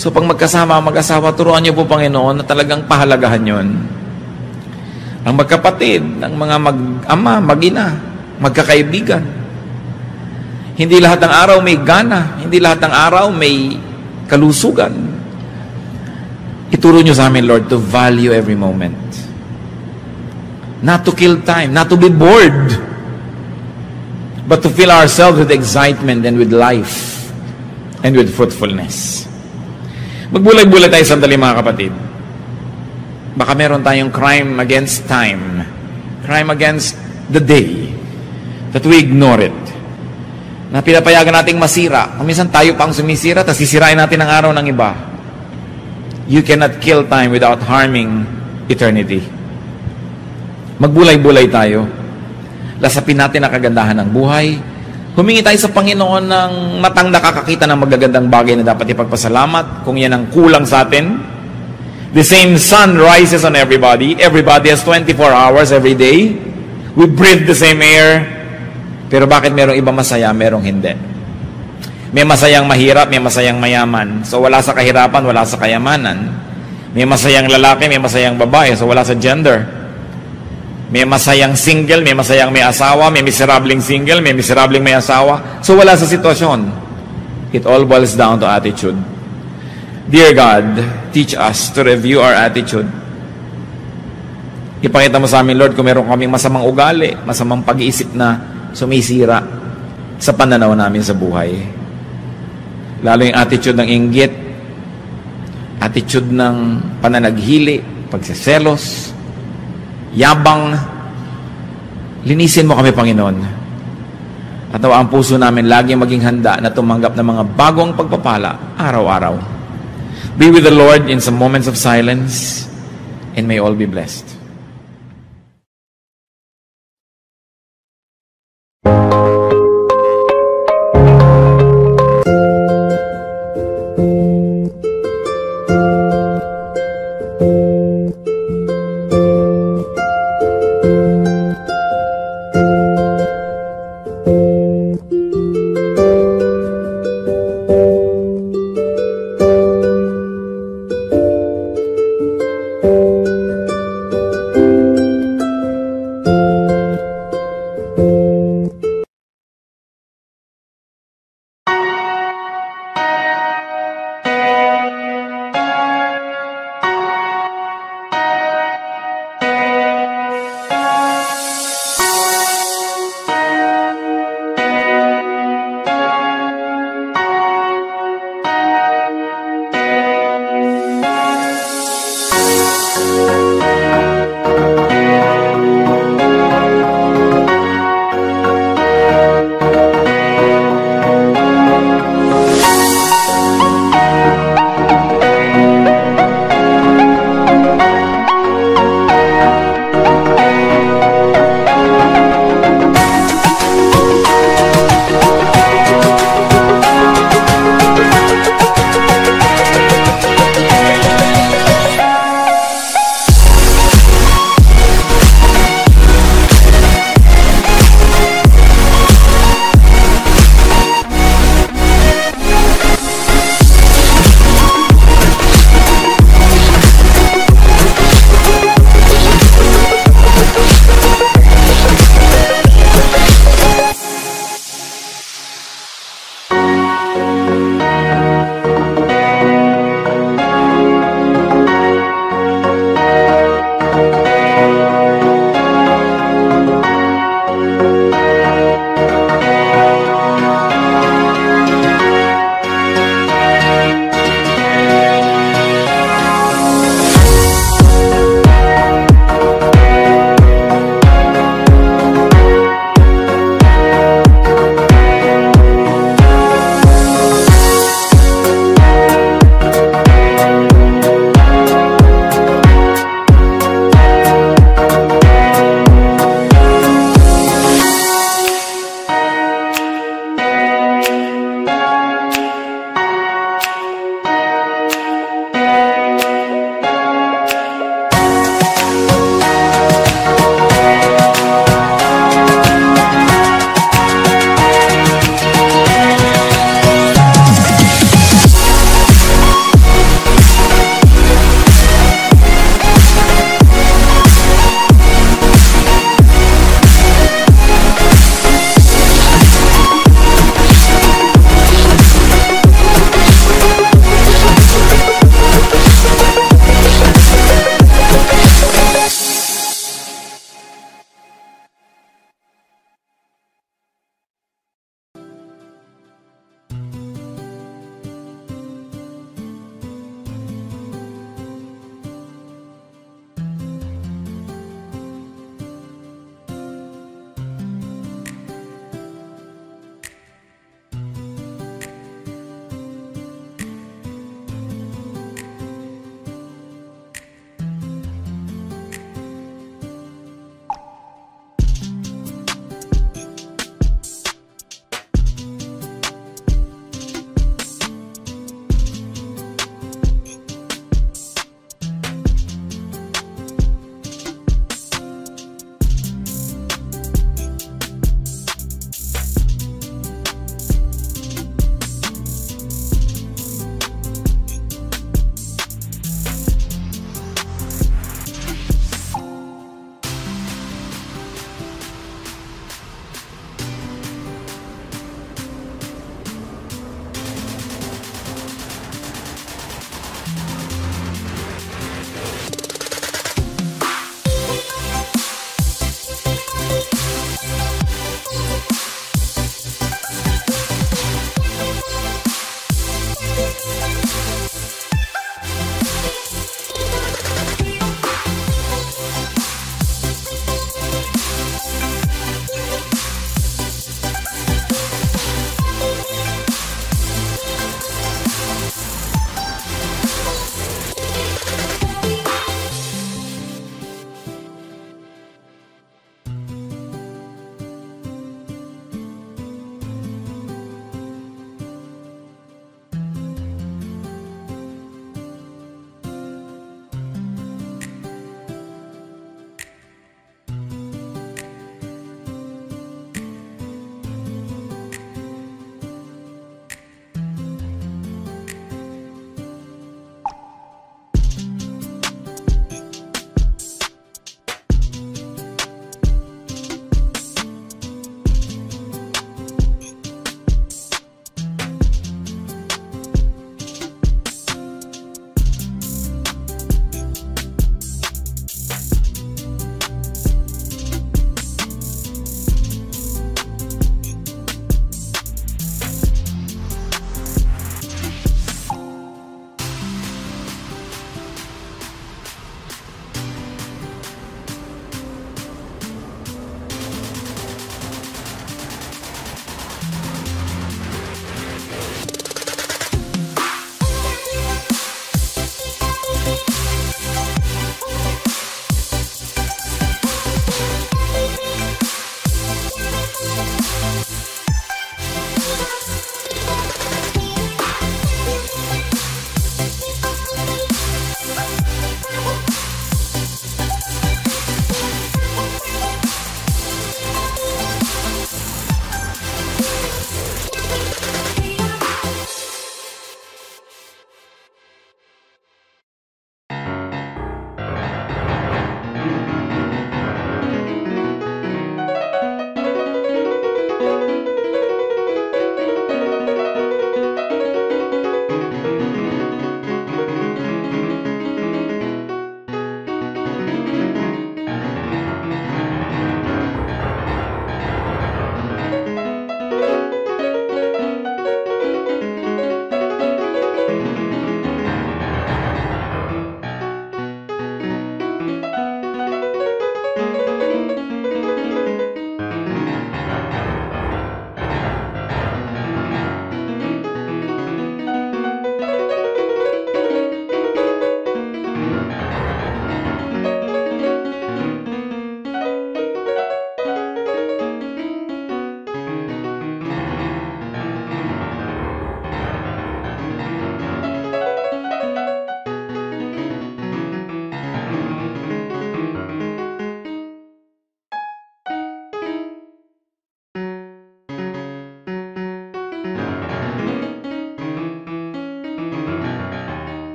So pag magkasama, mag-asawa, turuan niyo po, Panginoon, na talagang pahalagahan yon. Ang magkapatid, ang mga mag-ama, mag-ina, magkakaibigan. Hindi lahat ng araw may gana. Hindi lahat ng araw may kalusugan. Ituro niyo sa amin, Lord, to value every moment. Not to kill time, not to be bored, but to fill ourselves with excitement and with life and with fruitfulness. Magbulay-bulay tayo sandali, mga kapatid. Baka meron tayong crime against time, crime against the day, that we ignore it. Na pinapayagan nating masira. Kung minsan tayo pang sumisira, tapos sisirain natin ang araw ng iba. You cannot kill time without harming eternity. Magbulay-bulay tayo. Lasapin natin ang kagandahan ng buhay. Humingi tayo sa Panginoon ng matang nakakakita ng magagandang bagay na dapat ipagpasalamat. Kung yan ang kulang sa atin, The same sun rises on everybody. Everybody has 24 hours every day. We breathe the same air. Pero bakit merong iba masaya, merong hindi? May masayang mahirap, may masayang mayaman. So wala sa kahirapan, wala sa kayamanan. May masayang lalaki, may masayang babae. So wala sa gender. May masayang single, may masayang may asawa. May miserabling single, may miserabling may asawa. So wala sa sitwasyon. It all boils down to attitude. Dear God, teach us to review our attitude. Ipakita mo sa amin, Lord, kung meron kaming masamang ugali, masamang pag-iisip na sumisira sa pananaw namin sa buhay. Lalo yung attitude ng inggit, attitude ng pananaghili, pagseselos, yabang. Linisin mo kami, Panginoon. At ang puso namin laging maging handa na tumanggap ng mga bagong pagpapala araw-araw. Be with the Lord in some moments of silence, and may all be blessed.